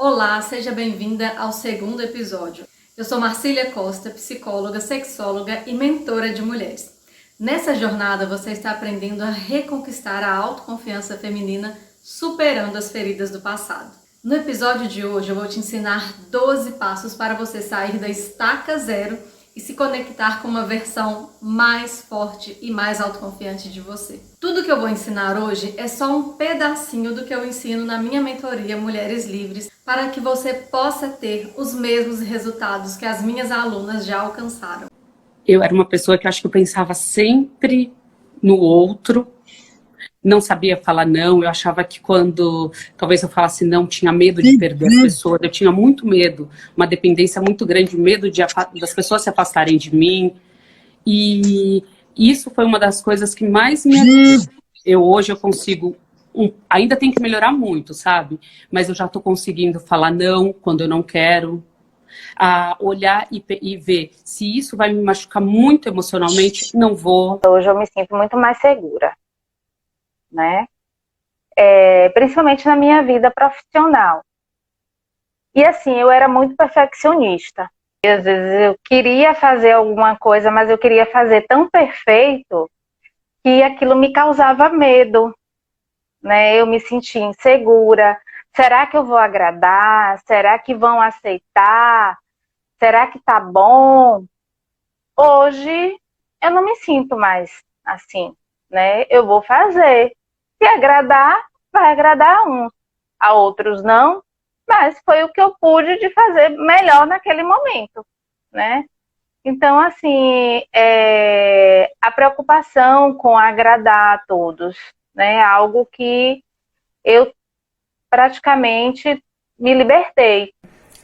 Olá, seja bem-vinda ao segundo episódio. Eu sou Marcília Costa, psicóloga, sexóloga e mentora de mulheres. Nessa jornada você está aprendendo a reconquistar a autoconfiança feminina, superando as feridas do passado. No episódio de hoje eu vou te ensinar 12 passos para você sair da estaca zero e se conectar com uma versão mais forte e mais autoconfiante de você. Tudo que eu vou ensinar hoje é só um pedacinho do que eu ensino na minha mentoria Mulheres Livres, para que você possa ter os mesmos resultados que as minhas alunas já alcançaram. Eu era uma pessoa que acho que eu pensava sempre no outro, não sabia falar não, eu achava que quando talvez eu falasse não, tinha medo de perder as pessoas, eu tinha muito medo, uma dependência muito grande, medo das pessoas se afastarem de mim, e isso foi uma das coisas que mais me ajudou. Hoje eu consigo, ainda tem que melhorar muito, sabe? Mas eu já estou conseguindo falar não quando eu não quero, a olhar e ver se isso vai me machucar muito emocionalmente, não vou. Hoje eu me sinto muito mais segura, né? Principalmente na minha vida profissional. E assim, eu era muito perfeccionista. E, às vezes eu queria fazer alguma coisa, mas eu queria fazer tão perfeito que aquilo me causava medo, né? Eu me sentia insegura. Será que eu vou agradar? Será que vão aceitar? Será que tá bom? Hoje eu não me sinto mais assim, né? Eu vou fazer. Se agradar, vai agradar a uns, a outros não, mas foi o que eu pude de fazer melhor naquele momento, né? Então, assim, a preocupação com agradar a todos, né? É algo que eu praticamente me libertei.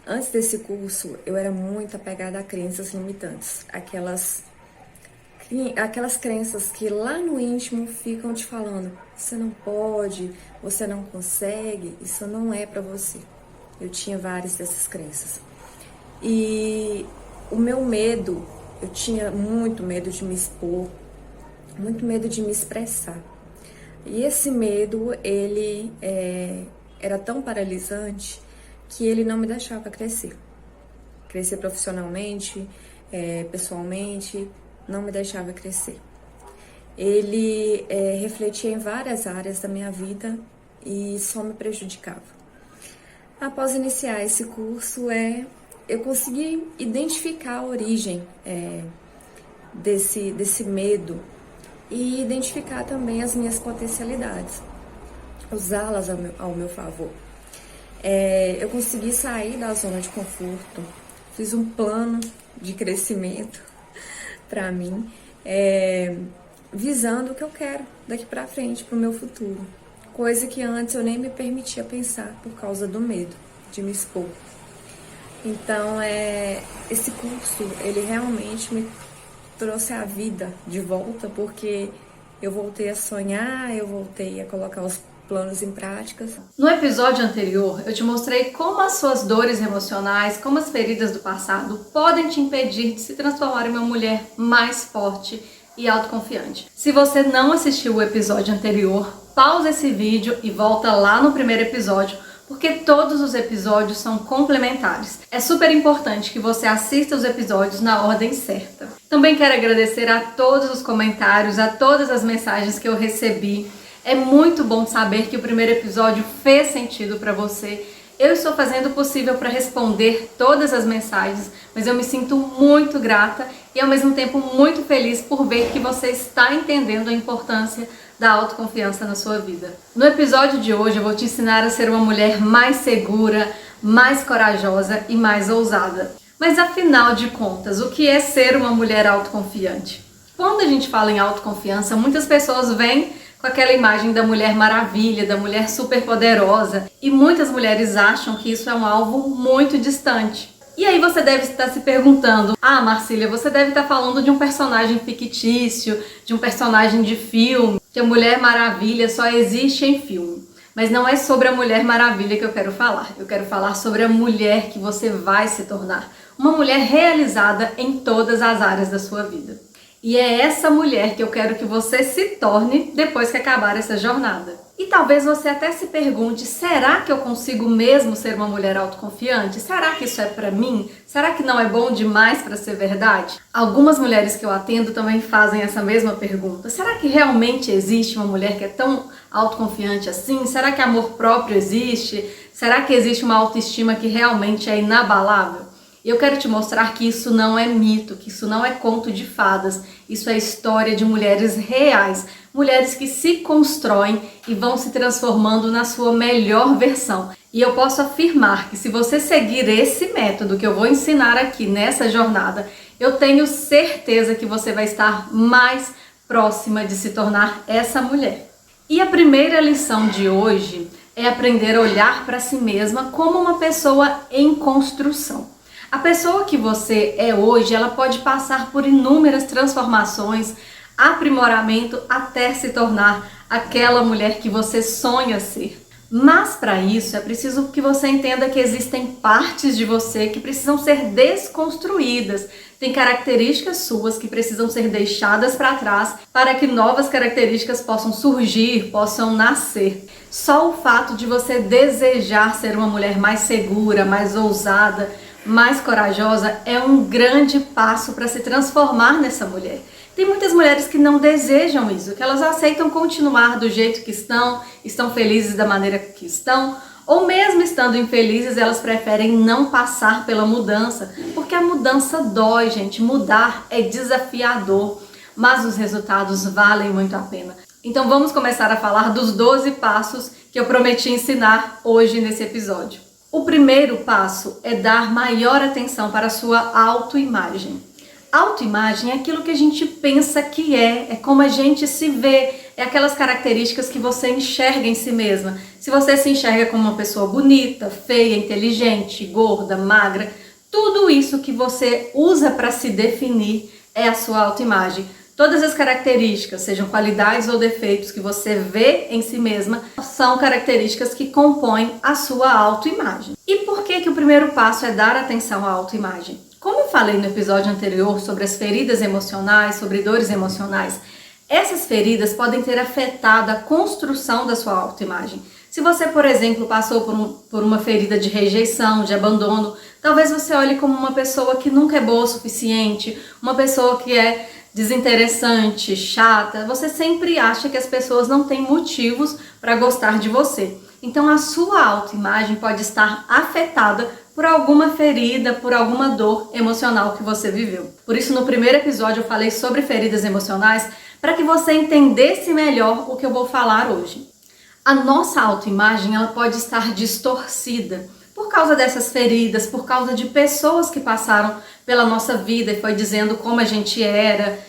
Antes desse curso, eu era muito apegada a crenças limitantes, aquelas crenças que lá no íntimo ficam te falando: você não pode, você não consegue, isso não é pra você. Eu tinha várias dessas crenças. E o meu medo, eu tinha muito medo de me expor, muito medo de me expressar. E esse medo, ele era tão paralisante que ele não me deixava crescer. Crescer profissionalmente, pessoalmente, não me deixava crescer. Ele refletia em várias áreas da minha vida e só me prejudicava. Após iniciar esse curso, eu consegui identificar a origem desse medo e identificar também as minhas potencialidades, usá-las ao meu favor. Eu consegui sair da zona de conforto, fiz um plano de crescimento para mim, visando o que eu quero daqui para frente, para o meu futuro. Coisa que antes eu nem me permitia pensar por causa do medo de me expor. Então, esse curso, ele realmente me trouxe a vida de volta, porque eu voltei a sonhar, eu voltei a colocar os planos em práticas. No episódio anterior, eu te mostrei como as suas dores emocionais, como as feridas do passado podem te impedir de se transformar em uma mulher mais forte e autoconfiante. Se você não assistiu o episódio anterior, pausa esse vídeo e volta lá no primeiro episódio, porque todos os episódios são complementares. É super importante que você assista os episódios na ordem certa. Também quero agradecer a todos os comentários, a todas as mensagens que eu recebi. É muito bom saber que o primeiro episódio fez sentido para você. Eu estou fazendo o possível para responder todas as mensagens, mas eu me sinto muito grata e ao mesmo tempo muito feliz por ver que você está entendendo a importância da autoconfiança na sua vida. No episódio de hoje eu vou te ensinar a ser uma mulher mais segura, mais corajosa e mais ousada. Mas afinal de contas, o que é ser uma mulher autoconfiante? Quando a gente fala em autoconfiança, muitas pessoas vêm com aquela imagem da Mulher Maravilha, da mulher super poderosa, e muitas mulheres acham que isso é um alvo muito distante. E aí você deve estar se perguntando: ah, Marcília, você deve estar falando de um personagem fictício, de um personagem de filme, que a Mulher Maravilha só existe em filme. Mas não é sobre a Mulher Maravilha que eu quero falar. Eu quero falar sobre a mulher que você vai se tornar. Uma mulher realizada em todas as áreas da sua vida. E é essa mulher que eu quero que você se torne depois que acabar essa jornada. E talvez você até se pergunte, será que eu consigo mesmo ser uma mulher autoconfiante? Será que isso é pra mim? Será que não é bom demais pra ser verdade? Algumas mulheres que eu atendo também fazem essa mesma pergunta. Será que realmente existe uma mulher que é tão autoconfiante assim? Será que amor próprio existe? Será que existe uma autoestima que realmente é inabalável? E eu quero te mostrar que isso não é mito, que isso não é conto de fadas, isso é história de mulheres reais, mulheres que se constroem e vão se transformando na sua melhor versão. E eu posso afirmar que se você seguir esse método que eu vou ensinar aqui nessa jornada, eu tenho certeza que você vai estar mais próxima de se tornar essa mulher. E a primeira lição de hoje é aprender a olhar para si mesma como uma pessoa em construção. A pessoa que você é hoje, ela pode passar por inúmeras transformações, aprimoramento, até se tornar aquela mulher que você sonha ser. Mas para isso é preciso que você entenda que existem partes de você que precisam ser desconstruídas. Tem características suas que precisam ser deixadas para trás para que novas características possam surgir, possam nascer. Só o fato de você desejar ser uma mulher mais segura, mais ousada, mais corajosa é um grande passo para se transformar nessa mulher. Tem muitas mulheres que não desejam isso, que elas aceitam continuar do jeito que estão felizes da maneira que estão, ou mesmo estando infelizes, elas preferem não passar pela mudança, porque a mudança dói, gente. Mudar é desafiador, mas os resultados valem muito a pena. Então vamos começar a falar dos 12 passos que eu prometi ensinar hoje nesse episódio. O primeiro passo é dar maior atenção para a sua autoimagem. Autoimagem é aquilo que a gente pensa que é como a gente se vê, é aquelas características que você enxerga em si mesma. Se você se enxerga como uma pessoa bonita, feia, inteligente, gorda, magra, tudo isso que você usa para se definir é a sua autoimagem. Todas as características, sejam qualidades ou defeitos que você vê em si mesma, são características que compõem a sua autoimagem. E por que o primeiro passo é dar atenção à autoimagem? Como eu falei no episódio anterior sobre as feridas emocionais, sobre dores emocionais, essas feridas podem ter afetado a construção da sua autoimagem. Se você, por exemplo, passou por uma ferida de rejeição, de abandono, talvez você olhe como uma pessoa que nunca é boa o suficiente, uma pessoa que é desinteressante, chata. Você sempre acha que as pessoas não têm motivos para gostar de você. Então a sua autoimagem pode estar afetada por alguma ferida, por alguma dor emocional que você viveu. Por isso, no primeiro episódio eu falei sobre feridas emocionais para que você entendesse melhor o que eu vou falar hoje. A nossa autoimagem, ela pode estar distorcida por causa dessas feridas, por causa de pessoas que passaram pela nossa vida e foi dizendo como a gente era.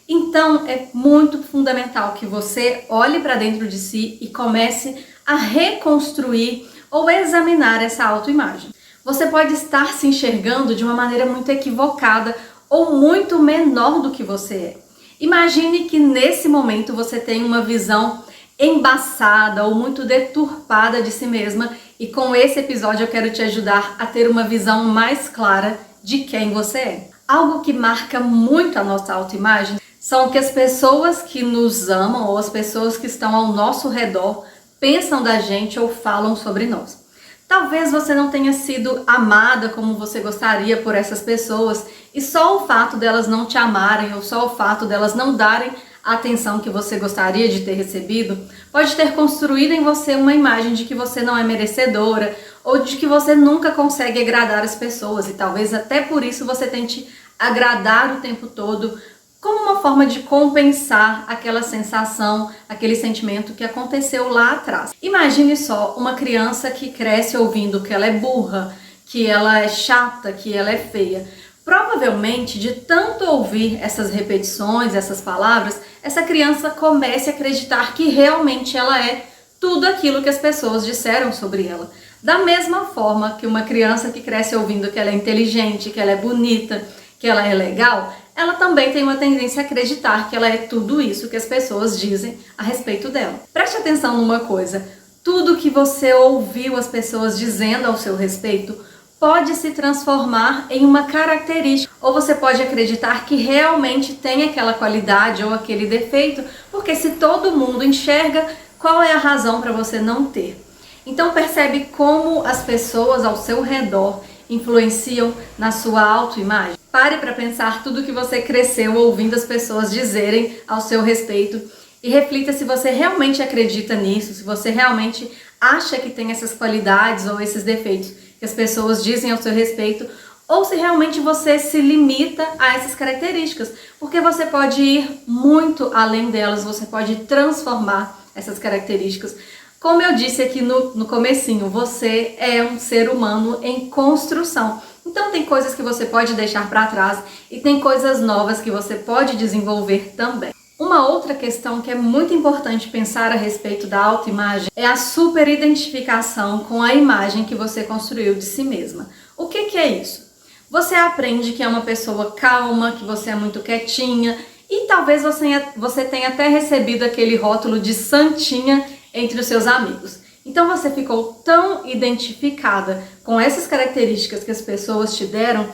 Então é muito fundamental que você olhe para dentro de si e comece a reconstruir ou examinar essa autoimagem. Você pode estar se enxergando de uma maneira muito equivocada ou muito menor do que você é. Imagine que nesse momento você tem uma visão embaçada ou muito deturpada de si mesma, e com esse episódio eu quero te ajudar a ter uma visão mais clara de quem você é. Algo que marca muito a nossa autoimagem são que as pessoas que nos amam ou as pessoas que estão ao nosso redor pensam da gente ou falam sobre nós. Talvez você não tenha sido amada como você gostaria por essas pessoas, e só o fato delas não te amarem ou só o fato delas não darem a atenção que você gostaria de ter recebido pode ter construído em você uma imagem de que você não é merecedora ou de que você nunca consegue agradar as pessoas, e talvez até por isso você tente agradar o tempo todo como uma forma de compensar aquela sensação, aquele sentimento que aconteceu lá atrás. Imagine só uma criança que cresce ouvindo que ela é burra, que ela é chata, que ela é feia. Provavelmente, de tanto ouvir essas repetições, essas palavras, essa criança comece a acreditar que realmente ela é tudo aquilo que as pessoas disseram sobre ela. Da mesma forma que uma criança que cresce ouvindo que ela é inteligente, que ela é bonita, que ela é legal, ela também tem uma tendência a acreditar que ela é tudo isso que as pessoas dizem a respeito dela. Preste atenção numa coisa, tudo que você ouviu as pessoas dizendo ao seu respeito pode se transformar em uma característica, ou você pode acreditar que realmente tem aquela qualidade ou aquele defeito, porque se todo mundo enxerga Qual é a razão para você não ter? Então percebe como as pessoas ao seu redor influenciam na sua autoimagem. Pare para pensar tudo que você cresceu ouvindo as pessoas dizerem ao seu respeito e reflita se você realmente acredita nisso, se você realmente acha que tem essas qualidades ou esses defeitos que as pessoas dizem ao seu respeito, ou se realmente você se limita a essas características, porque você pode ir muito além delas, você pode transformar essas características. Como eu disse aqui no comecinho, você é um ser humano em construção. Então tem coisas que você pode deixar para trás e tem coisas novas que você pode desenvolver também. Uma outra questão que é muito importante pensar a respeito da autoimagem é a superidentificação com a imagem que você construiu de si mesma. O que é isso? Você aprende que é uma pessoa calma, que você é muito quietinha e talvez você tenha até recebido aquele rótulo de santinha entre os seus amigos. Então você ficou tão identificada com essas características que as pessoas te deram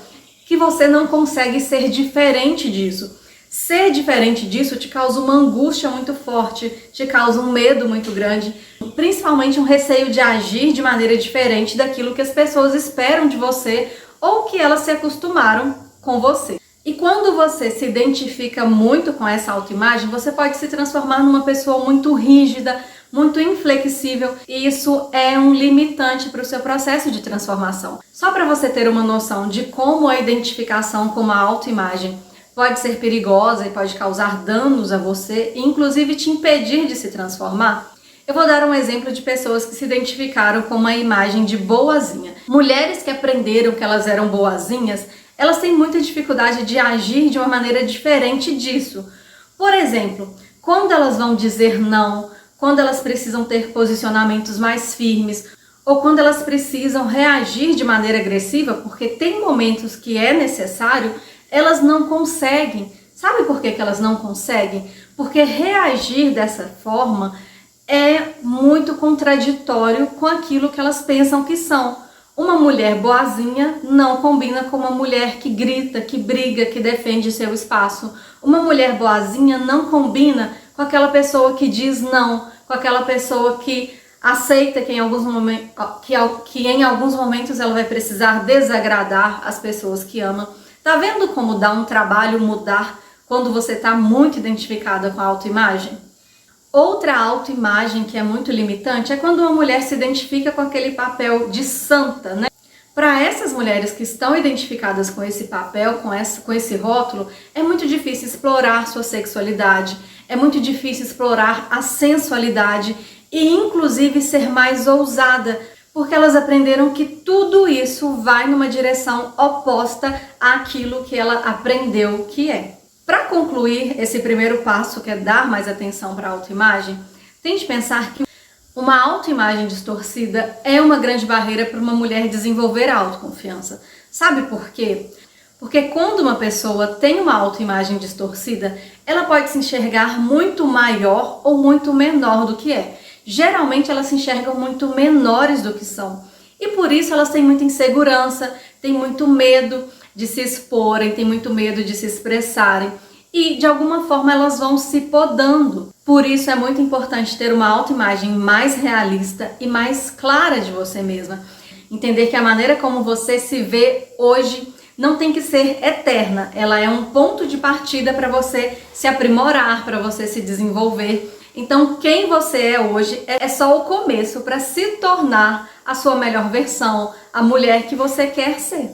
que você não consegue ser diferente disso. Ser diferente disso te causa uma angústia muito forte, te causa um medo muito grande, principalmente um receio de agir de maneira diferente daquilo que as pessoas esperam de você ou que elas se acostumaram com você. E quando você se identifica muito com essa autoimagem, você pode se transformar numa pessoa muito rígida, muito inflexível, e isso é um limitante para o seu processo de transformação. Só para você ter uma noção de como a identificação com uma autoimagem pode ser perigosa e pode causar danos a você, e inclusive te impedir de se transformar, eu vou dar um exemplo de pessoas que se identificaram com uma imagem de boazinha. Mulheres que aprenderam que elas eram boazinhas, elas têm muita dificuldade de agir de uma maneira diferente disso. Por exemplo, quando elas vão dizer não, quando elas precisam ter posicionamentos mais firmes, ou quando elas precisam reagir de maneira agressiva, porque tem momentos que é necessário, elas não conseguem. Sabe por que elas não conseguem? Porque reagir dessa forma é muito contraditório com aquilo que elas pensam que são. Uma mulher boazinha não combina com uma mulher que grita, que briga, que defende seu espaço. Uma mulher boazinha não combina com aquela pessoa que diz não, com aquela pessoa que aceita que em alguns momentos ela vai precisar desagradar as pessoas que ama. Tá vendo como dá um trabalho mudar quando você está muito identificada com a autoimagem? Outra autoimagem que é muito limitante é quando uma mulher se identifica com aquele papel de santa, né? Para essas mulheres que estão identificadas com esse papel, com esse rótulo, é muito difícil explorar sua sexualidade, é muito difícil explorar a sensualidade e inclusive ser mais ousada, porque elas aprenderam que tudo isso vai numa direção oposta àquilo que ela aprendeu que é. Para concluir esse primeiro passo, que é dar mais atenção para a autoimagem, tente pensar que uma autoimagem distorcida é uma grande barreira para uma mulher desenvolver a autoconfiança. Sabe por quê? Porque quando uma pessoa tem uma autoimagem distorcida, ela pode se enxergar muito maior ou muito menor do que é. Geralmente elas se enxergam muito menores do que são. E por isso elas têm muita insegurança, têm muito medo de se exporem, têm muito medo de se expressarem. E de alguma forma elas vão se podando. Por isso é muito importante ter uma autoimagem mais realista e mais clara de você mesma. Entender que a maneira como você se vê hoje não tem que ser eterna. Ela é um ponto de partida para você se aprimorar, para você se desenvolver. Então, quem você é hoje é só o começo para se tornar a sua melhor versão, a mulher que você quer ser.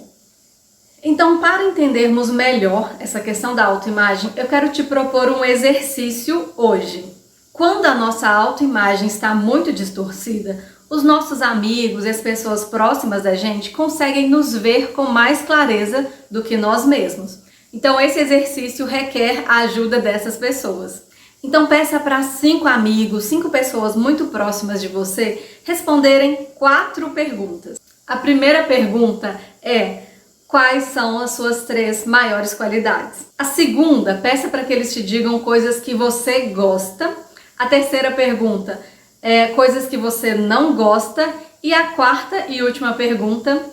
Então, para entendermos melhor essa questão da autoimagem, eu quero te propor um exercício hoje. Quando a nossa autoimagem está muito distorcida, os nossos amigos e as pessoas próximas da gente conseguem nos ver com mais clareza do que nós mesmos. Então, esse exercício requer a ajuda dessas pessoas. Então peça para 5 amigos, 5 pessoas muito próximas de você responderem 4 perguntas. A primeira pergunta é: quais são as suas 3 maiores qualidades? A segunda, peça para que eles te digam coisas que você gosta. A terceira pergunta é coisas que você não gosta. E a quarta e última pergunta: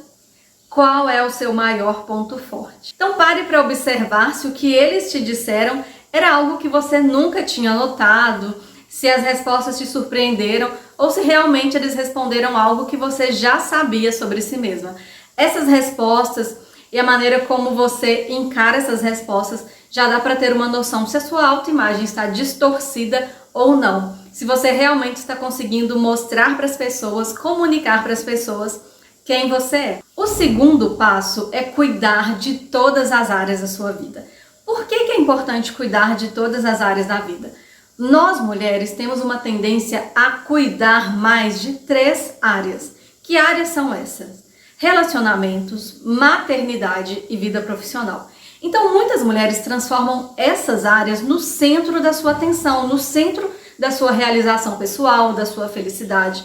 qual é o seu maior ponto forte? Então pare para observar se o que eles te disseram era algo que você nunca tinha notado, se as respostas te surpreenderam ou se realmente eles responderam algo que você já sabia sobre si mesma. Essas respostas e a maneira como você encara essas respostas já dá para ter uma noção se a sua autoimagem está distorcida ou não. Se você realmente está conseguindo mostrar para as pessoas, comunicar para as pessoas quem você é. O segundo passo é cuidar de todas as áreas da sua vida. Por que é importante cuidar de todas as áreas da vida? Nós, mulheres, temos uma tendência a cuidar mais de 3 áreas. Que áreas são essas? Relacionamentos, maternidade e vida profissional. Então, muitas mulheres transformam essas áreas no centro da sua atenção, no centro da sua realização pessoal, da sua felicidade.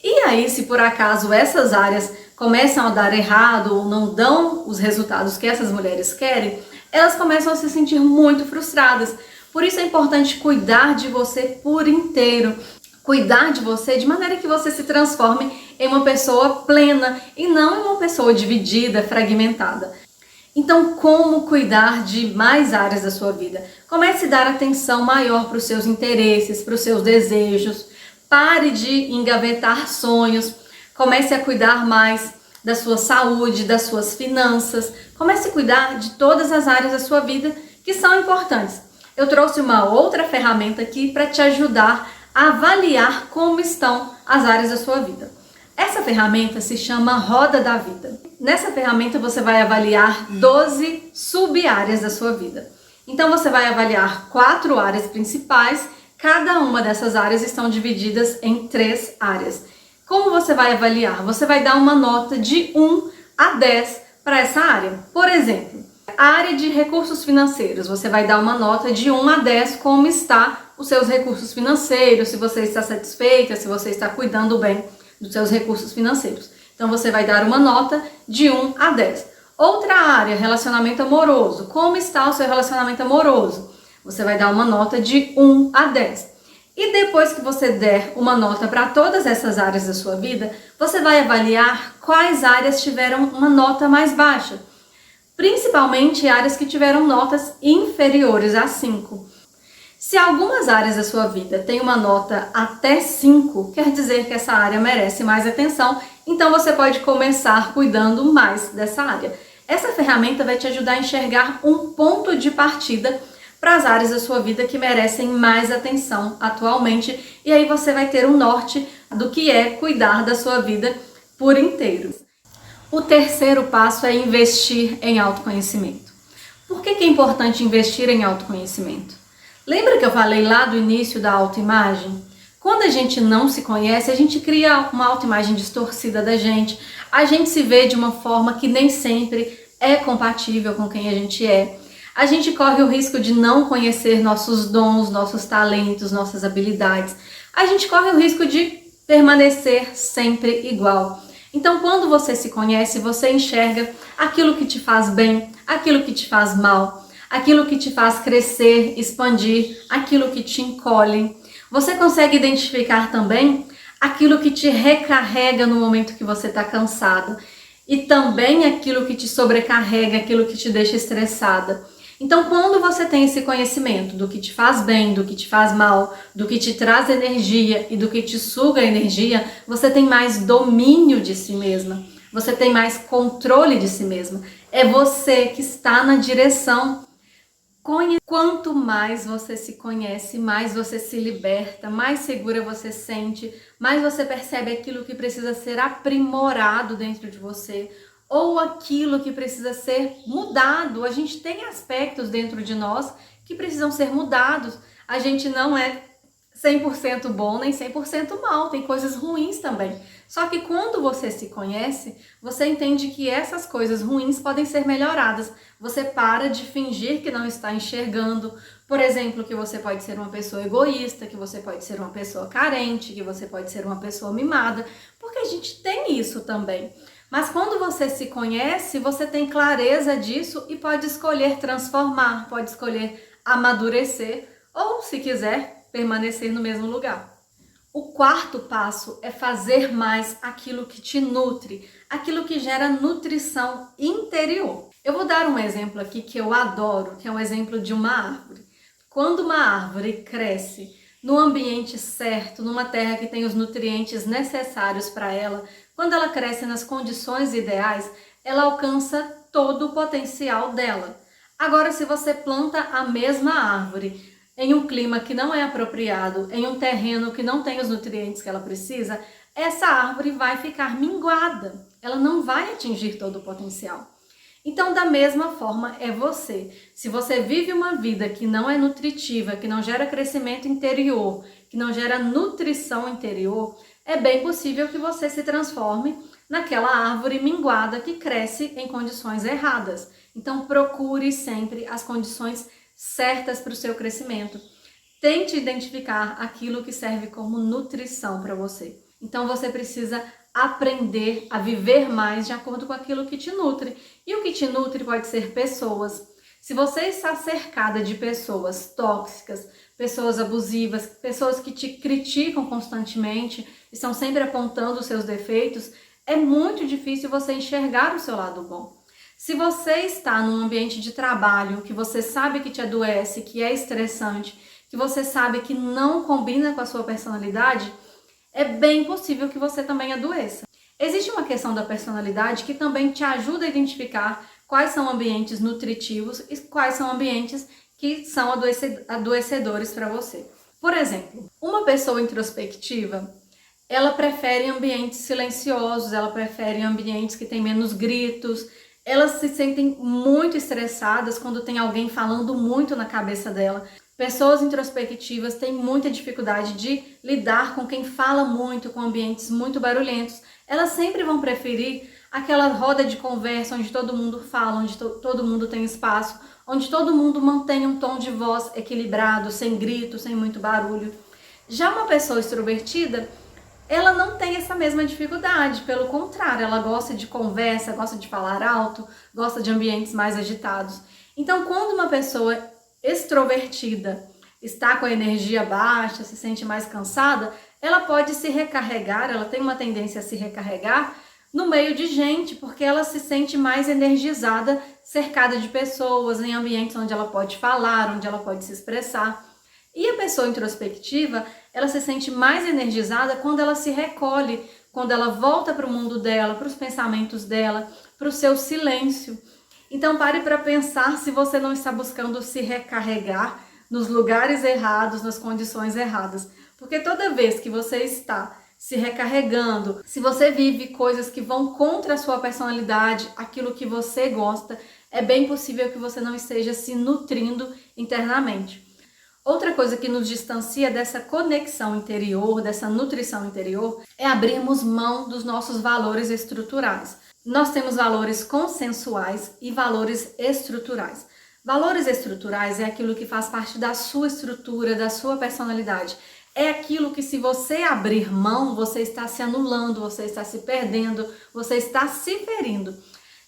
E aí, se por acaso essas áreas começam a dar errado ou não dão os resultados que essas mulheres querem, elas começam a se sentir muito frustradas. Por isso é importante cuidar de você por inteiro. Cuidar de você de maneira que você se transforme em uma pessoa plena e não em uma pessoa dividida, fragmentada. Então, como cuidar de mais áreas da sua vida? Comece a dar atenção maior para os seus interesses, para os seus desejos. Pare de engavetar sonhos. Comece a cuidar mais da sua saúde, das suas finanças. Comece a cuidar de todas as áreas da sua vida que são importantes. Eu trouxe uma outra ferramenta aqui para te ajudar a avaliar como estão as áreas da sua vida. Essa ferramenta se chama Roda da Vida. Nessa ferramenta você vai avaliar 12 sub-áreas da sua vida. Então você vai avaliar 4 áreas principais, cada uma dessas áreas estão divididas em 3 áreas. Como você vai avaliar? Você vai dar uma nota de 1 a 10 para essa área. Por exemplo, a área de recursos financeiros, você vai dar uma nota de 1 a 10 como está os seus recursos financeiros, se você está satisfeita, se você está cuidando bem dos seus recursos financeiros. Então você vai dar uma nota de 1 a 10. Outra área, relacionamento amoroso. Como está o seu relacionamento amoroso? Você vai dar uma nota de 1 a 10. E depois que você der uma nota para todas essas áreas da sua vida, você vai avaliar quais áreas tiveram uma nota mais baixa. Principalmente áreas que tiveram notas inferiores a 5. Se algumas áreas da sua vida têm uma nota até 5, quer dizer que essa área merece mais atenção, então você pode começar cuidando mais dessa área. Essa ferramenta vai te ajudar a enxergar um ponto de partida para as áreas da sua vida que merecem mais atenção atualmente, e aí você vai ter um norte do que é cuidar da sua vida por inteiro. O terceiro passo é investir em autoconhecimento. Por que é importante investir em autoconhecimento? Lembra que eu falei lá do início da autoimagem? Quando a gente não se conhece, a gente cria uma autoimagem distorcida da gente. A gente se vê de uma forma que nem sempre é compatível com quem a gente é. A gente corre o risco de não conhecer nossos dons, nossos talentos, nossas habilidades. A gente corre o risco de permanecer sempre igual. Então, quando você se conhece, você enxerga aquilo que te faz bem, aquilo que te faz mal, aquilo que te faz crescer, expandir, aquilo que te encolhe. Você consegue identificar também aquilo que te recarrega no momento que você está cansado e também aquilo que te sobrecarrega, aquilo que te deixa estressada. Então, quando você tem esse conhecimento do que te faz bem, do que te faz mal, do que te traz energia e do que te suga energia, você tem mais domínio de si mesma, você tem mais controle de si mesma. É você que está na direção. Quanto mais você se conhece, mais você se liberta, mais segura você se sente, mais você percebe aquilo que precisa ser aprimorado dentro de você ou aquilo que precisa ser mudado. A gente tem aspectos dentro de nós que precisam ser mudados. A gente não é 100% bom nem 100% mal, tem coisas ruins também. Só que quando você se conhece, você entende que essas coisas ruins podem ser melhoradas. Você para de fingir que não está enxergando. Por exemplo, que você pode ser uma pessoa egoísta, que você pode ser uma pessoa carente, que você pode ser uma pessoa mimada, porque a gente tem isso também. Mas quando você se conhece, você tem clareza disso e pode escolher transformar, pode escolher amadurecer ou, se quiser, permanecer no mesmo lugar. O quarto passo é fazer mais aquilo que te nutre, aquilo que gera nutrição interior. Eu vou dar um exemplo aqui que eu adoro, que é um exemplo de uma árvore. Quando uma árvore cresce no ambiente certo, numa terra que tem os nutrientes necessários para ela, quando ela cresce nas condições ideais, ela alcança todo o potencial dela. Agora, se você planta a mesma árvore em um clima que não é apropriado, em um terreno que não tem os nutrientes que ela precisa, essa árvore vai ficar minguada, ela não vai atingir todo o potencial. Então, da mesma forma é você. Se você vive uma vida que não é nutritiva, que não gera crescimento interior, que não gera nutrição interior, é bem possível que você se transforme naquela árvore minguada que cresce em condições erradas. Então, procure sempre as condições certas para o seu crescimento. Tente identificar aquilo que serve como nutrição para você. Então, você precisa aprender a viver mais de acordo com aquilo que te nutre. E o que te nutre pode ser pessoas. Se você está cercada de pessoas tóxicas, pessoas abusivas, pessoas que te criticam constantemente, estão sempre apontando os seus defeitos, é muito difícil você enxergar o seu lado bom. Se você está num ambiente de trabalho que você sabe que te adoece, que é estressante, que você sabe que não combina com a sua personalidade, é bem possível que você também adoeça. Existe uma questão da personalidade que também te ajuda a identificar quais são ambientes nutritivos e quais são ambientes que são adoecedores para você. Por exemplo, uma pessoa introspectiva, ela prefere ambientes silenciosos, ela prefere ambientes que têm menos gritos, elas se sentem muito estressadas quando tem alguém falando muito na cabeça dela. Pessoas introspectivas têm muita dificuldade de lidar com quem fala muito, com ambientes muito barulhentos. Elas sempre vão preferir aquela roda de conversa onde todo mundo fala, onde todo mundo tem espaço, onde todo mundo mantém um tom de voz equilibrado, sem grito, sem muito barulho. Já uma pessoa extrovertida, ela não tem essa mesma dificuldade, pelo contrário, ela gosta de conversa, gosta de falar alto, gosta de ambientes mais agitados. Então, quando uma pessoa extrovertida está com a energia baixa, se sente mais cansada, ela pode se recarregar, ela tem uma tendência a se recarregar no meio de gente, porque ela se sente mais energizada, cercada de pessoas, em ambientes onde ela pode falar, onde ela pode se expressar. E a pessoa introspectiva, ela se sente mais energizada quando ela se recolhe, quando ela volta para o mundo dela, para os pensamentos dela, para o seu silêncio. Então pare para pensar se você não está buscando se recarregar nos lugares errados, nas condições erradas. Porque toda vez que você está se recarregando, se você vive coisas que vão contra a sua personalidade, aquilo que você gosta, é bem possível que você não esteja se nutrindo internamente. Outra coisa que nos distancia dessa conexão interior, dessa nutrição interior, é abrirmos mão dos nossos valores estruturais. Nós temos valores consensuais e valores estruturais. Valores estruturais é aquilo que faz parte da sua estrutura, da sua personalidade. É aquilo que, se você abrir mão, você está se anulando, você está se perdendo, você está se ferindo.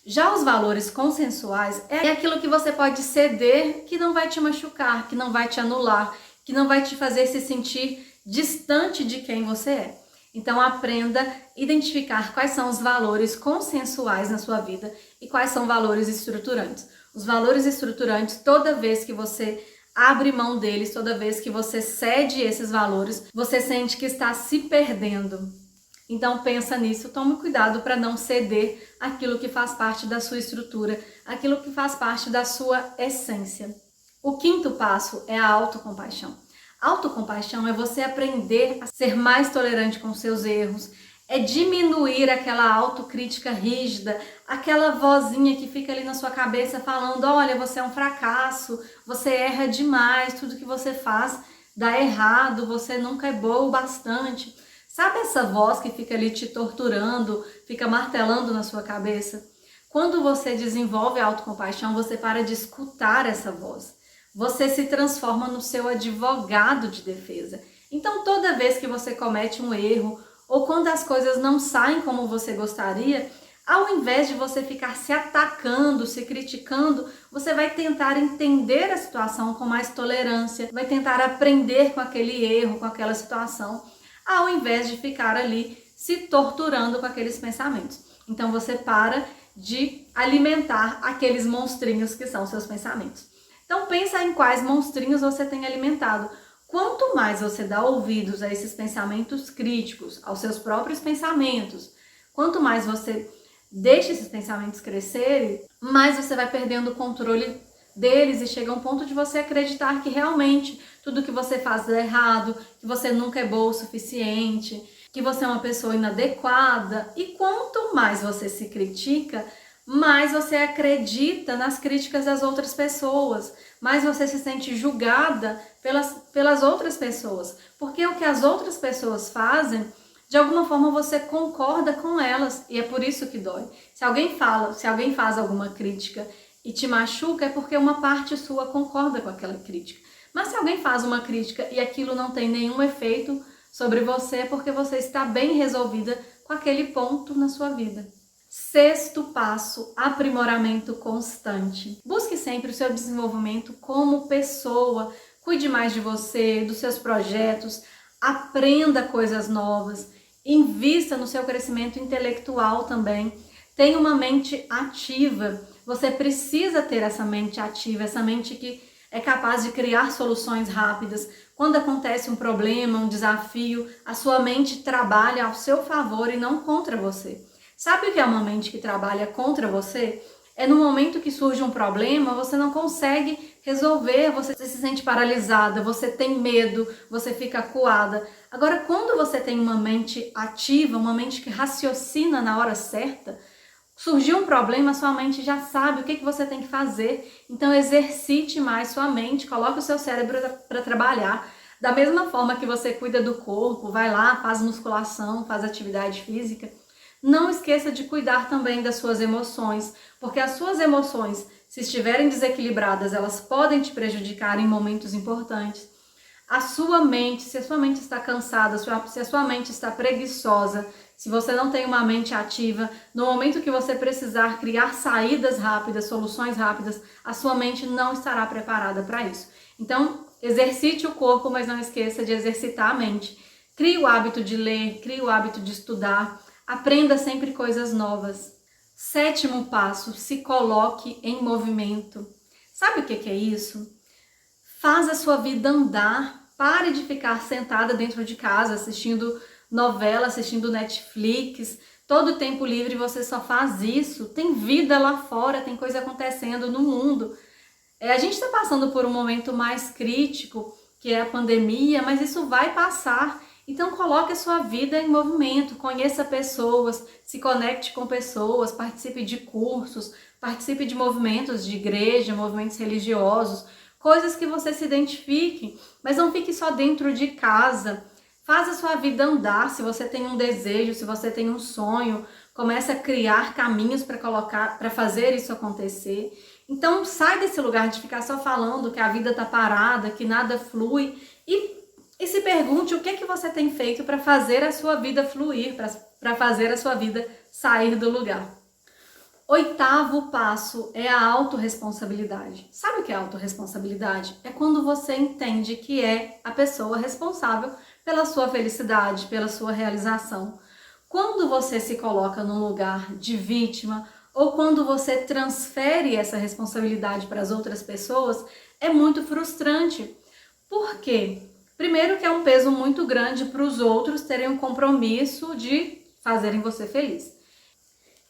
Já os valores consensuais é aquilo que você pode ceder, que não vai te machucar, que não vai te anular, que não vai te fazer se sentir distante de quem você é. Então aprenda a identificar quais são os valores consensuais na sua vida e quais são valores estruturantes. Os valores estruturantes, toda vez que você abre mão deles, toda vez que você cede esses valores, você sente que está se perdendo. Então pensa nisso, tome cuidado para não ceder aquilo que faz parte da sua estrutura, aquilo que faz parte da sua essência. O quinto passo é a autocompaixão. Autocompaixão é você aprender a ser mais tolerante com os seus erros, é diminuir aquela autocrítica rígida, aquela vozinha que fica ali na sua cabeça falando, olha, você é um fracasso, você erra demais, tudo que você faz dá errado, você nunca é boa o bastante. Sabe essa voz que fica ali te torturando, fica martelando na sua cabeça? Quando você desenvolve a autocompaixão, você para de escutar essa voz. Você se transforma no seu advogado de defesa. Então, toda vez que você comete um erro, ou quando as coisas não saem como você gostaria, ao invés de você ficar se atacando, se criticando, você vai tentar entender a situação com mais tolerância, vai tentar aprender com aquele erro, com aquela situação, ao invés de ficar ali se torturando com aqueles pensamentos. Então você para de alimentar aqueles monstrinhos que são seus pensamentos. Então pensa em quais monstrinhos você tem alimentado. Quanto mais você dá ouvidos a esses pensamentos críticos, aos seus próprios pensamentos, quanto mais você deixa esses pensamentos crescerem, mais você vai perdendo o controle deles e chega a um ponto de você acreditar que realmente tudo que você faz é errado, que você nunca é boa o suficiente, que você é uma pessoa inadequada. E quanto mais você se critica, mais você acredita nas críticas das outras pessoas, mais você se sente julgada pelas outras pessoas, porque o que as outras pessoas fazem, de alguma forma você concorda com elas, e é por isso que dói. Se alguém faz alguma crítica e te machuca, é porque uma parte sua concorda com aquela crítica. Mas se alguém faz uma crítica e aquilo não tem nenhum efeito sobre você, é porque você está bem resolvida com aquele ponto na sua vida. Sexto passo, aprimoramento constante. Busque sempre o seu desenvolvimento como pessoa, cuide mais de você, dos seus projetos, aprenda coisas novas, invista no seu crescimento intelectual também. Tenha uma mente ativa, você precisa ter essa mente ativa, essa mente que é capaz de criar soluções rápidas. Quando acontece um problema, um desafio, a sua mente trabalha ao seu favor e não contra você. Sabe o que é uma mente que trabalha contra você? É no momento que surge um problema, você não consegue resolver, você se sente paralisada, você tem medo, você fica acuada. Agora, quando você tem uma mente ativa, uma mente que raciocina na hora certa, surgiu um problema, sua mente já sabe o que você tem que fazer. Então, exercite mais sua mente, coloque o seu cérebro para trabalhar. Da mesma forma que você cuida do corpo, vai lá, faz musculação, faz atividade física, não esqueça de cuidar também das suas emoções, porque as suas emoções, se estiverem desequilibradas, elas podem te prejudicar em momentos importantes. A sua mente, se a sua mente está cansada, se a sua mente está preguiçosa, se você não tem uma mente ativa, no momento que você precisar criar saídas rápidas, soluções rápidas, a sua mente não estará preparada para isso. Então, exercite o corpo, mas não esqueça de exercitar a mente. Crie o hábito de ler, crie o hábito de estudar. Aprenda sempre coisas novas. Sétimo passo, se coloque em movimento. Sabe o que é isso? Faz a sua vida andar. Pare de ficar sentada dentro de casa assistindo novela, assistindo Netflix. Todo tempo livre você só faz isso. Tem vida lá fora, tem coisa acontecendo no mundo. A gente está passando por um momento mais crítico, que é a pandemia, mas isso vai passar. Então coloque a sua vida em movimento, conheça pessoas, se conecte com pessoas, participe de cursos, participe de movimentos de igreja, movimentos religiosos, coisas que você se identifique, mas não fique só dentro de casa. Faz a sua vida andar, se você tem um desejo, se você tem um sonho, comece a criar caminhos para fazer isso acontecer. Então sai desse lugar de ficar só falando que a vida está parada, que nada flui e se pergunte o que você tem feito para fazer a sua vida fluir, para fazer a sua vida sair do lugar. Oitavo passo é a autorresponsabilidade. Sabe o que é autorresponsabilidade? É quando você entende que é a pessoa responsável pela sua felicidade, pela sua realização. Quando você se coloca num lugar de vítima ou quando você transfere essa responsabilidade para as outras pessoas, é muito frustrante. Por quê? Primeiro que é um peso muito grande para os outros terem um compromisso de fazerem você feliz.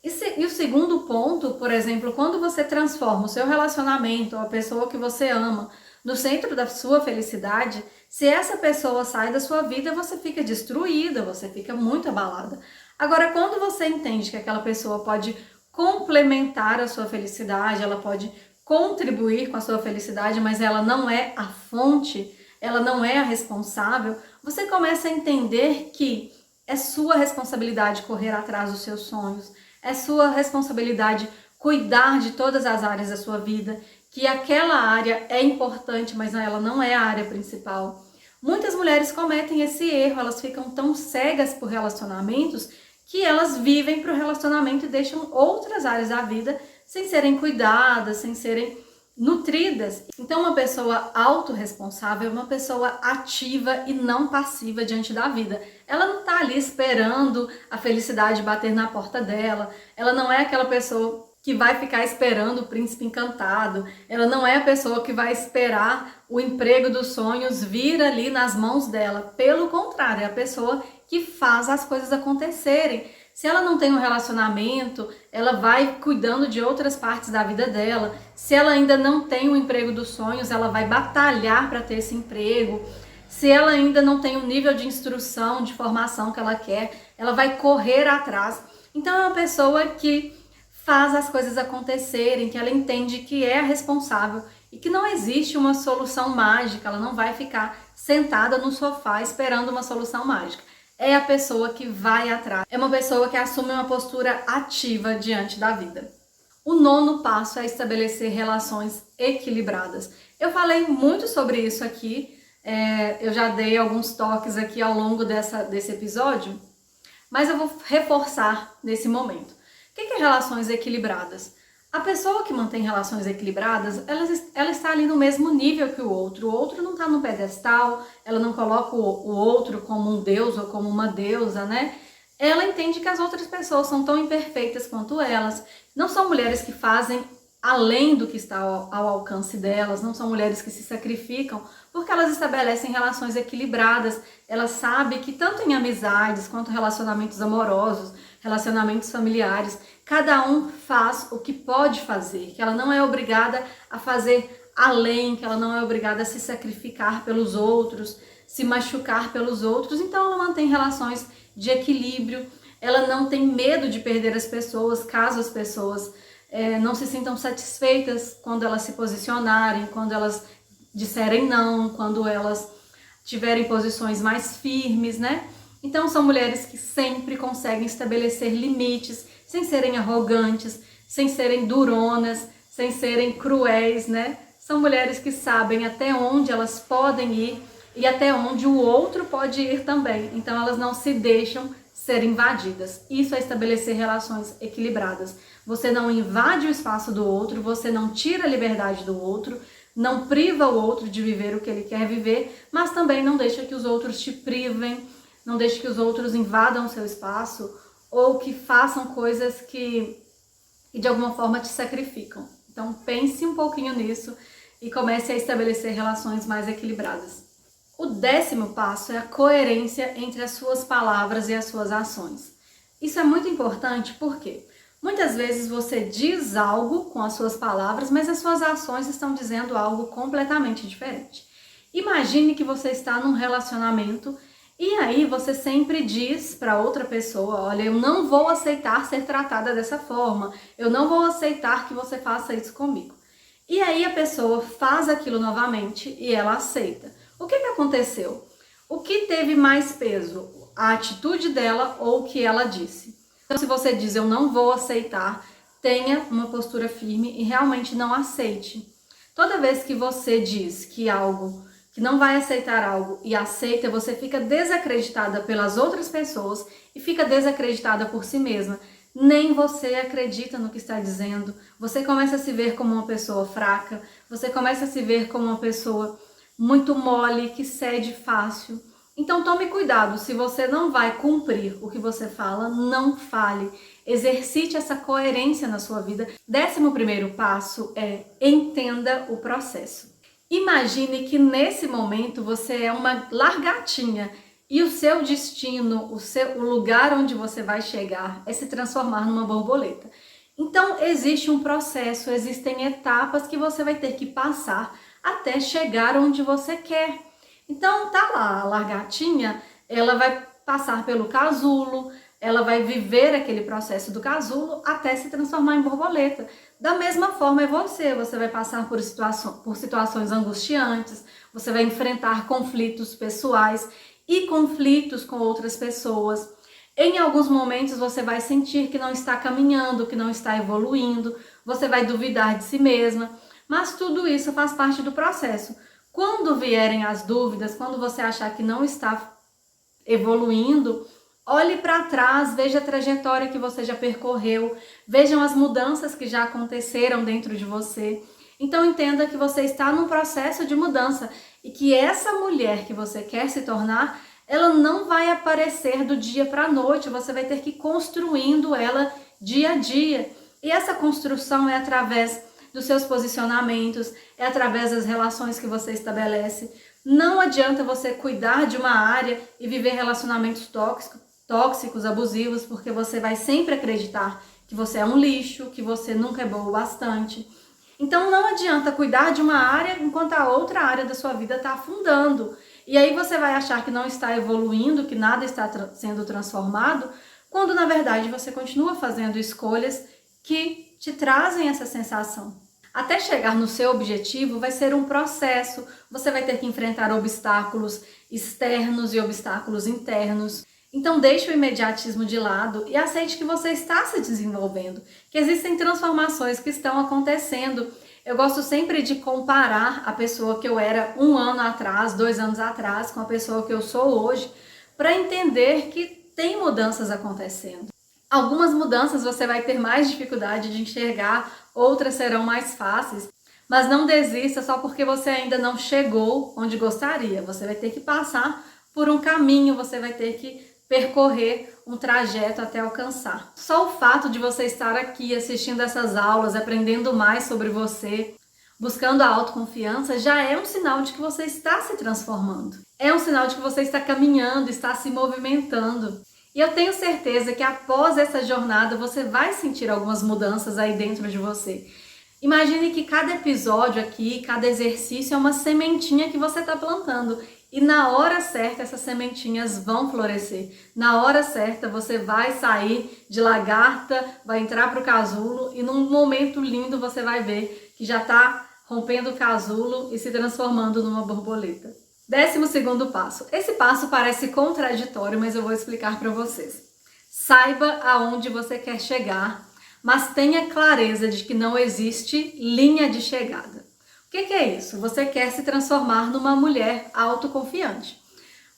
E o segundo ponto, por exemplo, quando você transforma o seu relacionamento, a pessoa que você ama, no centro da sua felicidade, se essa pessoa sai da sua vida, você fica destruída, você fica muito abalada. Agora, quando você entende que aquela pessoa pode complementar a sua felicidade, ela pode contribuir com a sua felicidade, mas ela não é a fonte, ela não é a responsável, você começa a entender que é sua responsabilidade correr atrás dos seus sonhos, é sua responsabilidade cuidar de todas as áreas da sua vida, que aquela área é importante, mas ela não é a área principal. Muitas mulheres cometem esse erro, elas ficam tão cegas por relacionamentos que elas vivem para o relacionamento e deixam outras áreas da vida sem serem cuidadas, sem serem nutridas. Então, uma pessoa autorresponsável é uma pessoa ativa e não passiva diante da vida. Ela não está ali esperando a felicidade bater na porta dela. Ela não é aquela pessoa que vai ficar esperando o príncipe encantado, ela não é a pessoa que vai esperar o emprego dos sonhos vir ali nas mãos dela. Pelo contrário, é a pessoa que faz as coisas acontecerem. Se ela não tem um relacionamento, ela vai cuidando de outras partes da vida dela. Se ela ainda não tem o emprego dos sonhos, ela vai batalhar para ter esse emprego. Se ela ainda não tem o nível de instrução, de formação que ela quer, ela vai correr atrás. Então é uma pessoa que faz as coisas acontecerem, que ela entende que é a responsável e que não existe uma solução mágica, ela não vai ficar sentada no sofá esperando uma solução mágica. É a pessoa que vai atrás, é uma pessoa que assume uma postura ativa diante da vida. O 9º passo é estabelecer relações equilibradas. Eu falei muito sobre isso aqui, eu já dei alguns toques aqui ao longo desse episódio, mas eu vou reforçar nesse momento. O que é relações equilibradas? A pessoa que mantém relações equilibradas, ela está ali no mesmo nível que o outro não está no pedestal, ela não coloca o outro como um deus ou como uma deusa, né? Ela entende que as outras pessoas são tão imperfeitas quanto elas, não são mulheres que fazem além do que está ao alcance delas, não são mulheres que se sacrificam, porque elas estabelecem relações equilibradas, elas sabem que tanto em amizades quanto relacionamentos amorosos, relacionamentos familiares, cada um faz o que pode fazer, que ela não é obrigada a fazer além, que ela não é obrigada a se sacrificar pelos outros, se machucar pelos outros, então ela mantém relações de equilíbrio, ela não tem medo de perder as pessoas, caso as pessoas não se sintam satisfeitas quando elas se posicionarem, quando elas disserem não, quando elas tiverem posições mais firmes, né? Então são mulheres que sempre conseguem estabelecer limites, sem serem arrogantes, sem serem duronas, sem serem cruéis, né? São mulheres que sabem até onde elas podem ir e até onde o outro pode ir também. Então elas não se deixam ser invadidas. Isso é estabelecer relações equilibradas. Você não invade o espaço do outro, você não tira a liberdade do outro, não priva o outro de viver o que ele quer viver, mas também não deixa que os outros te privem, não deixe que os outros invadam o seu espaço ou que façam coisas que de alguma forma te sacrificam. Então pense um pouquinho nisso e comece a estabelecer relações mais equilibradas. O 10º passo é a coerência entre as suas palavras e as suas ações. Isso é muito importante porque muitas vezes você diz algo com as suas palavras, mas as suas ações estão dizendo algo completamente diferente. Imagine que você está num relacionamento e aí você sempre diz para outra pessoa, olha, eu não vou aceitar ser tratada dessa forma, eu não vou aceitar que você faça isso comigo. E aí a pessoa faz aquilo novamente e ela aceita. O que aconteceu? O que teve mais peso? A atitude dela ou o que ela disse? Então, se você diz eu não vou aceitar, tenha uma postura firme e realmente não aceite. Toda vez que você diz que não vai aceitar algo e aceita, você fica desacreditada pelas outras pessoas e fica desacreditada por si mesma. Nem você acredita no que está dizendo. Você começa a se ver como uma pessoa fraca, você começa a se ver como uma pessoa muito mole, que cede fácil. Então tome cuidado, se você não vai cumprir o que você fala, não fale. Exercite essa coerência na sua vida. 11º passo é entenda o processo. Imagine que nesse momento você é uma lagartinha e o seu destino, o lugar onde você vai chegar é se transformar numa borboleta. Então existe um processo, existem etapas que você vai ter que passar até chegar onde você quer. Então tá lá, a lagartinha, ela vai passar pelo casulo, ela vai viver aquele processo do casulo até se transformar em borboleta. Da mesma forma é você vai passar por situações angustiantes, você vai enfrentar conflitos pessoais e conflitos com outras pessoas. Em alguns momentos você vai sentir que não está caminhando, que não está evoluindo, você vai duvidar de si mesma, mas tudo isso faz parte do processo. Quando vierem as dúvidas, quando você achar que não está evoluindo, olhe para trás, veja a trajetória que você já percorreu, vejam as mudanças que já aconteceram dentro de você. Então entenda que você está num processo de mudança e que essa mulher que você quer se tornar, ela não vai aparecer do dia para a noite, você vai ter que ir construindo ela dia a dia. E essa construção é através dos seus posicionamentos, é através das relações que você estabelece. Não adianta você cuidar de uma área e viver relacionamentos tóxicos, abusivos, porque você vai sempre acreditar que você é um lixo, que você nunca é bom o bastante. Então não adianta cuidar de uma área enquanto a outra área da sua vida está afundando. E aí você vai achar que não está evoluindo, que nada está sendo transformado, quando na verdade você continua fazendo escolhas que te trazem essa sensação. Até chegar no seu objetivo vai ser um processo, você vai ter que enfrentar obstáculos externos e obstáculos internos. Então deixe o imediatismo de lado e aceite que você está se desenvolvendo, que existem transformações que estão acontecendo. Eu gosto sempre de comparar a pessoa que eu era 1 ano atrás, 2 anos atrás, com a pessoa que eu sou hoje, para entender que tem mudanças acontecendo. Algumas mudanças você vai ter mais dificuldade de enxergar, outras serão mais fáceis, mas não desista só porque você ainda não chegou onde gostaria. Você vai ter que passar por um caminho, você vai ter que percorrer um trajeto até alcançar. Só o fato de você estar aqui assistindo essas aulas, aprendendo mais sobre você, buscando a autoconfiança, já é um sinal de que você está se transformando. É um sinal de que você está caminhando, está se movimentando. E eu tenho certeza que após essa jornada você vai sentir algumas mudanças aí dentro de você. Imagine que cada episódio aqui, cada exercício é uma sementinha que você está plantando. E na hora certa essas sementinhas vão florescer. Na hora certa você vai sair de lagarta, vai entrar para o casulo e num momento lindo você vai ver que já está rompendo o casulo e se transformando numa borboleta. 12º passo. Esse passo parece contraditório, mas eu vou explicar para vocês. Saiba aonde você quer chegar, mas tenha clareza de que não existe linha de chegada. O que é isso? Você quer se transformar numa mulher autoconfiante,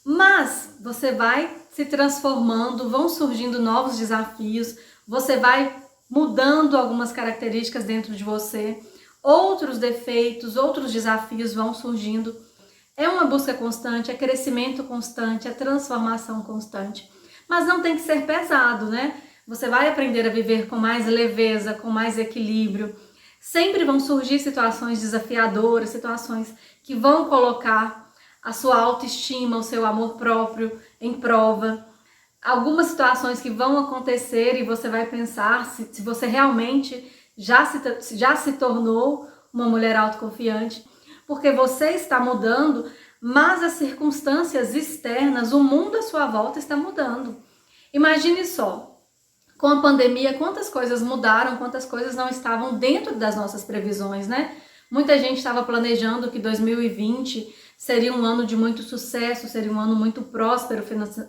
mas você vai se transformando, vão surgindo novos desafios, você vai mudando algumas características dentro de você, outros defeitos, outros desafios vão surgindo. É uma busca constante, é crescimento constante, é transformação constante. Mas não tem que ser pesado, né? Você vai aprender a viver com mais leveza, com mais equilíbrio. Sempre vão surgir situações desafiadoras, situações que vão colocar a sua autoestima, o seu amor próprio em prova. Algumas situações que vão acontecer e você vai pensar se você realmente já se tornou uma mulher autoconfiante. Porque você está mudando, mas as circunstâncias externas, o mundo à sua volta está mudando. Imagine só, com a pandemia, quantas coisas mudaram, quantas coisas não estavam dentro das nossas previsões, né? Muita gente estava planejando que 2020 seria um ano de muito sucesso, seria um ano muito próspero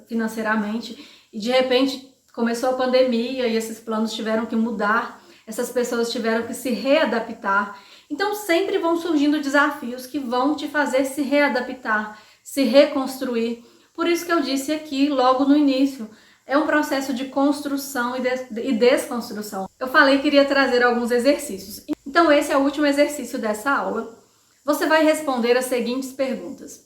financeiramente, e de repente começou a pandemia e esses planos tiveram que mudar, essas pessoas tiveram que se readaptar. Então sempre vão surgindo desafios que vão te fazer se readaptar, se reconstruir. Por isso que eu disse aqui logo no início, é um processo de construção e desconstrução. Eu falei que iria trazer alguns exercícios. Então esse é o último exercício dessa aula. Você vai responder as seguintes perguntas.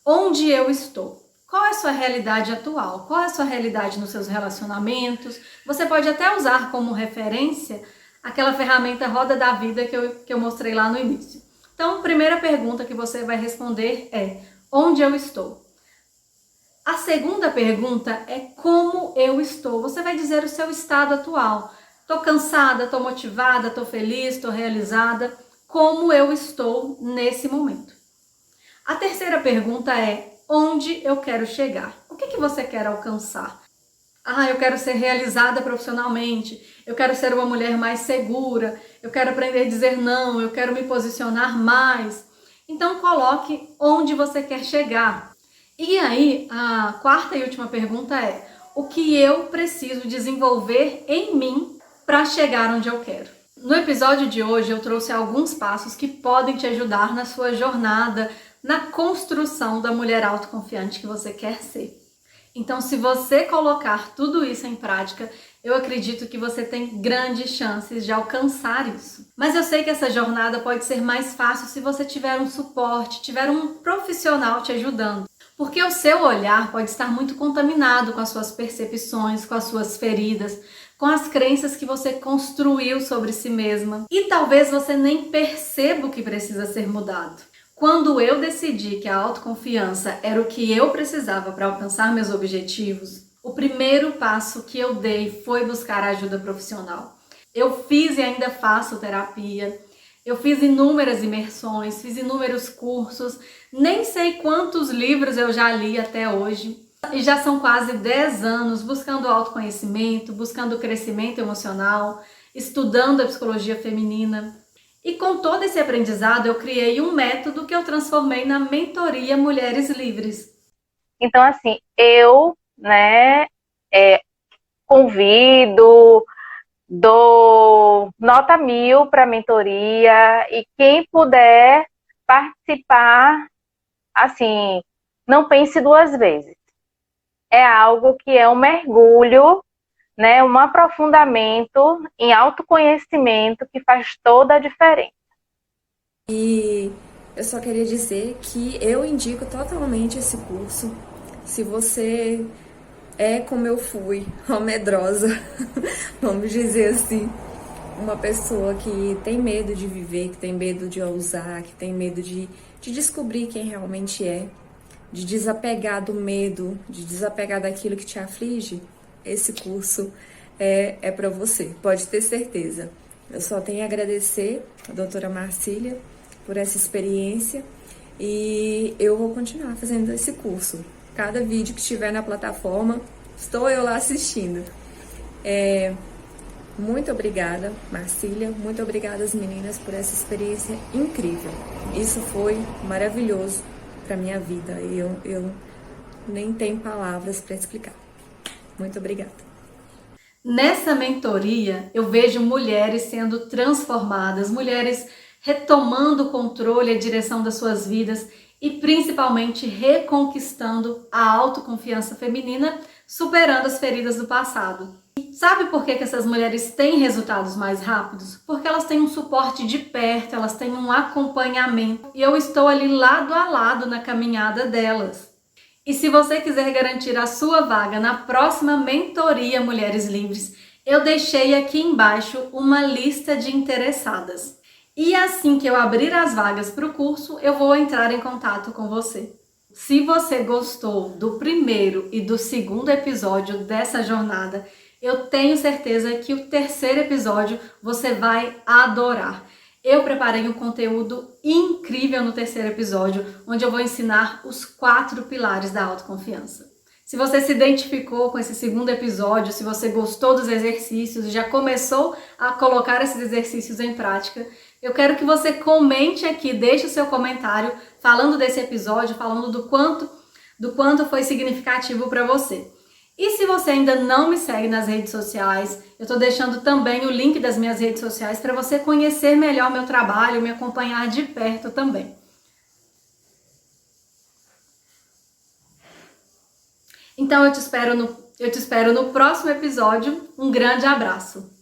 Onde eu estou? Qual é a sua realidade atual? Qual é a sua realidade nos seus relacionamentos? Você pode até usar como referência aquela ferramenta Roda da Vida que eu mostrei lá no início. Então, a primeira pergunta que você vai responder é: onde eu estou? A segunda pergunta é: como eu estou? Você vai dizer o seu estado atual. Estou cansada, estou motivada, estou feliz, estou realizada. Como eu estou nesse momento? A terceira pergunta é: onde eu quero chegar? O que você quer alcançar? Eu quero ser realizada profissionalmente, eu quero ser uma mulher mais segura, eu quero aprender a dizer não, eu quero me posicionar mais. Então coloque onde você quer chegar. E aí, a quarta e última pergunta é: o que eu preciso desenvolver em mim para chegar onde eu quero? No episódio de hoje eu trouxe alguns passos que podem te ajudar na sua jornada, na construção da mulher autoconfiante que você quer ser. Então, se você colocar tudo isso em prática, eu acredito que você tem grandes chances de alcançar isso. Mas eu sei que essa jornada pode ser mais fácil se você tiver um suporte, tiver um profissional te ajudando. Porque o seu olhar pode estar muito contaminado com as suas percepções, com as suas feridas. com as crenças que você construiu sobre si mesma. E talvez você nem perceba o que precisa ser mudado. Quando eu decidi que a autoconfiança era o que eu precisava para alcançar meus objetivos, o primeiro passo que eu dei foi buscar ajuda profissional. Eu fiz e ainda faço terapia, eu fiz inúmeras imersões, fiz inúmeros cursos, nem sei quantos livros eu já li até hoje. E já são quase 10 anos buscando autoconhecimento, buscando crescimento emocional, estudando a psicologia feminina. E com todo esse aprendizado, eu criei um método que eu transformei na mentoria Mulheres Livres. Então, assim, eu, né, convido, dou nota 1000 para a mentoria e quem puder participar, assim, não pense duas vezes. É algo que é um mergulho, né, um aprofundamento em autoconhecimento que faz toda a diferença. E eu só queria dizer que eu indico totalmente esse curso. Se você é como eu fui, uma medrosa, vamos dizer assim, uma pessoa que tem medo de viver, que tem medo de ousar, que tem medo de descobrir quem realmente é, de desapegar do medo, de desapegar daquilo que te aflige, esse curso é para você, pode ter certeza. Eu só tenho a agradecer a doutora Marcília por essa experiência e eu vou continuar fazendo esse curso. Cada vídeo que estiver na plataforma, estou eu lá assistindo. Muito obrigada, Marcília, muito obrigada às meninas por essa experiência incrível. Isso foi maravilhoso para minha vida e eu nem tenho palavras para explicar. Muito obrigada. Nessa mentoria, eu vejo mulheres sendo transformadas, mulheres retomando o controle e a direção das suas vidas e principalmente reconquistando a autoconfiança feminina, superando as feridas do passado. Sabe por que essas mulheres têm resultados mais rápidos? Porque elas têm um suporte de perto, elas têm um acompanhamento e eu estou ali lado a lado na caminhada delas. E se você quiser garantir a sua vaga na próxima mentoria Mulheres Livres, eu deixei aqui embaixo uma lista de interessadas. E assim que eu abrir as vagas para o curso, eu vou entrar em contato com você. Se você gostou do primeiro e do segundo episódio dessa jornada, eu tenho certeza que o terceiro episódio você vai adorar. Eu preparei um conteúdo incrível no terceiro episódio, onde eu vou ensinar os 4 pilares da autoconfiança. Se você se identificou com esse segundo episódio, se você gostou dos exercícios e já começou a colocar esses exercícios em prática, eu quero que você comente aqui, deixe o seu comentário falando desse episódio, falando do quanto foi significativo para você. E se você ainda não me segue nas redes sociais, eu estou deixando também o link das minhas redes sociais para você conhecer melhor meu trabalho, me acompanhar de perto também. Então eu te espero no próximo episódio. Um grande abraço!